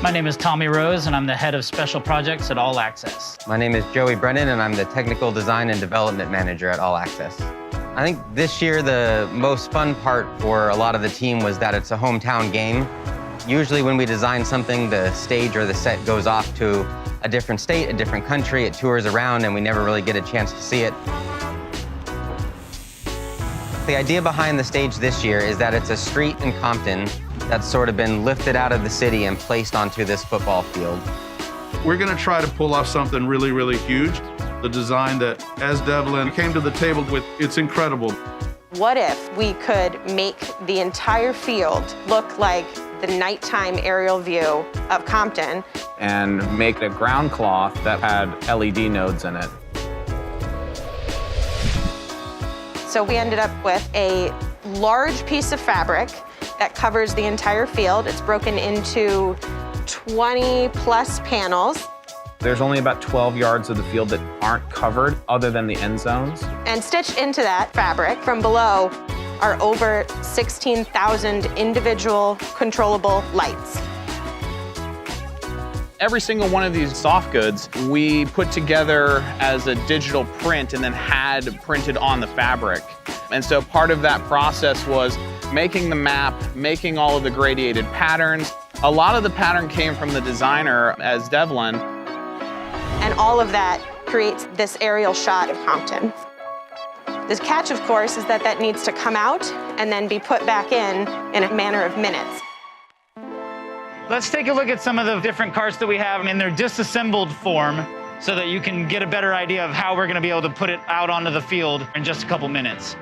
My name is Tommy Rose, and I'm the head of special projects at All Access. My name is Joey Brennan, and I'm the technical design and development manager at All Access. I think this year the most fun part for a lot of the team was that it's a hometown game. Usually when we design something, the stage or the set goes off to a different state, a different country, it tours around, and we never really get a chance to see it. The idea behind the stage this year is that it's a street in Compton that's sort of been lifted out of the city and placed onto this football field. We're gonna try to pull off something really, really huge. The design that as Devlin came to the table with, it's incredible. What if we could make the entire field look like the nighttime aerial view of Compton? And make a ground cloth that had LED nodes in it. So we ended up with a large piece of fabric that covers the entire field. It's broken into 20+ panels. There's only about 12 yards of the field that aren't covered other than the end zones. And stitched into that fabric from below are over 16,000 individual controllable lights. Every single one of these soft goods we put together as a digital print and then had printed on the fabric. And so part of that process was making the map, making all of the gradiated patterns. A lot of the pattern came from the designer as Devlin. And all of that creates this aerial shot of Compton. The catch, of course, is that that needs to come out and then be put back in a matter of minutes. Let's take a look at some of the different carts that we have in their disassembled form so that you can get a better idea of how we're gonna be able to put it out onto the field in just a couple minutes.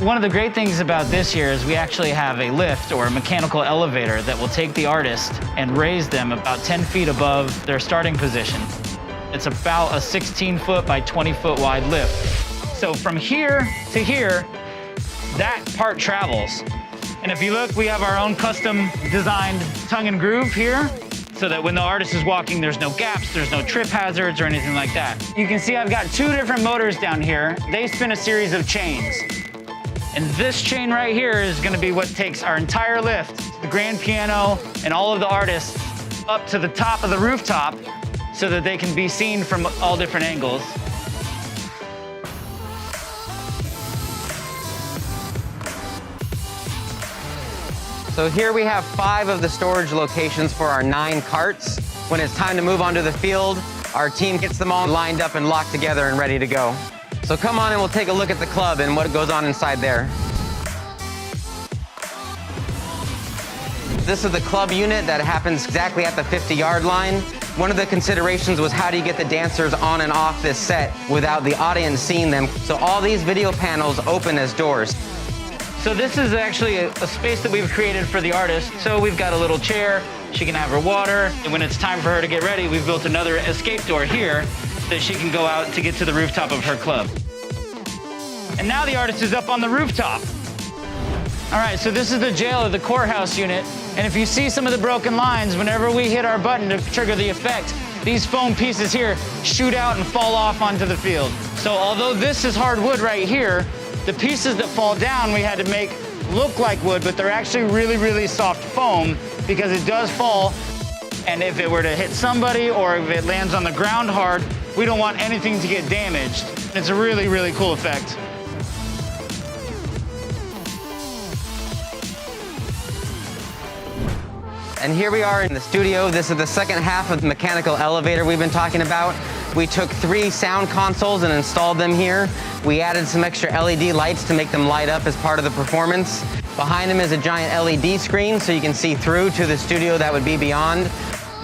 One of the great things about this year is we actually have a lift or a mechanical elevator that will take the artist and raise them about 10 feet above their starting position. It's about a 16-foot by 20-foot wide lift. So from here to here, that part travels. And if you look, we have our own custom designed tongue and groove here so that when the artist is walking, there's no gaps, there's no trip hazards or anything like that. You can see I've got 2 different motors down here. They spin a series of chains. And this chain right here is gonna be what takes our entire lift, the grand piano and all of the artists up to the top of the rooftop so that they can be seen from all different angles. So here we have 5 of the storage locations for our 9 carts. When it's time to move onto the field, our team gets them all lined up and locked together and ready to go. So come on and we'll take a look at the club and what goes on inside there. This is the club unit that happens exactly at the 50-yard line. One of the considerations was how do you get the dancers on and off this set without the audience seeing them? So all these video panels open as doors. So this is actually a space that we've created for the artist. So we've got a little chair, she can have her water, and when it's time for her to get ready, we've built another escape door here that she can go out to get to the rooftop of her club. And now the artist is up on the rooftop. All right, so this is the jail of the courthouse unit, and if you see some of the broken lines, whenever we hit our button to trigger the effect, these foam pieces here shoot out and fall off onto the field. So although this is hardwood right here, the pieces that fall down we had to make look like wood, but they're actually really, really soft foam because it does fall. And if it were to hit somebody or if it lands on the ground hard, we don't want anything to get damaged. It's a really, really cool effect. And here we are in the studio. This is the second half of the mechanical elevator we've been talking about. We took 3 sound consoles and installed them here. We added some extra LED lights to make them light up as part of the performance. Behind them is a giant LED screen so you can see through to the studio that would be beyond.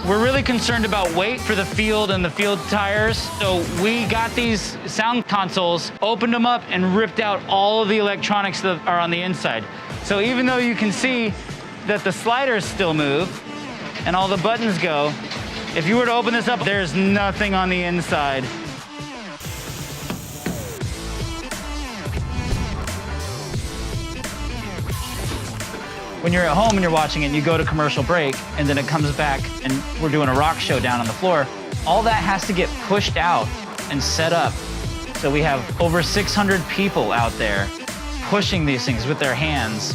We're really concerned about weight for the field and the field tires. So we got these sound consoles, opened them up, and ripped out all of the electronics that are on the inside. So even though you can see that the sliders still move and all the buttons go, if you were to open this up, there's nothing on the inside. When you're at home and you're watching it and you go to commercial break and then it comes back and we're doing a rock show down on the floor, all that has to get pushed out and set up. So we have over 600 people out there pushing these things with their hands.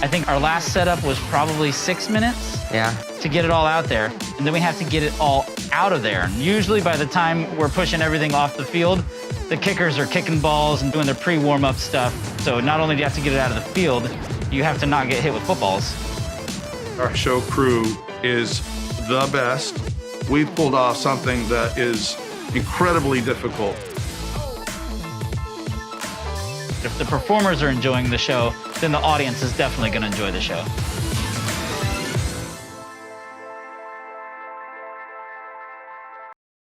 I think our last setup was probably 6 minutes. Yeah. to get it all out there, and then we have to get it all out of there. And usually by the time we're pushing everything off the field, the kickers are kicking balls and doing their pre-warm-up stuff. So not only do you have to get it out of the field, you have to not get hit with footballs. Our show crew is the best. We've pulled off something that is incredibly difficult. If the performers are enjoying the show, then the audience is definitely going to enjoy the show.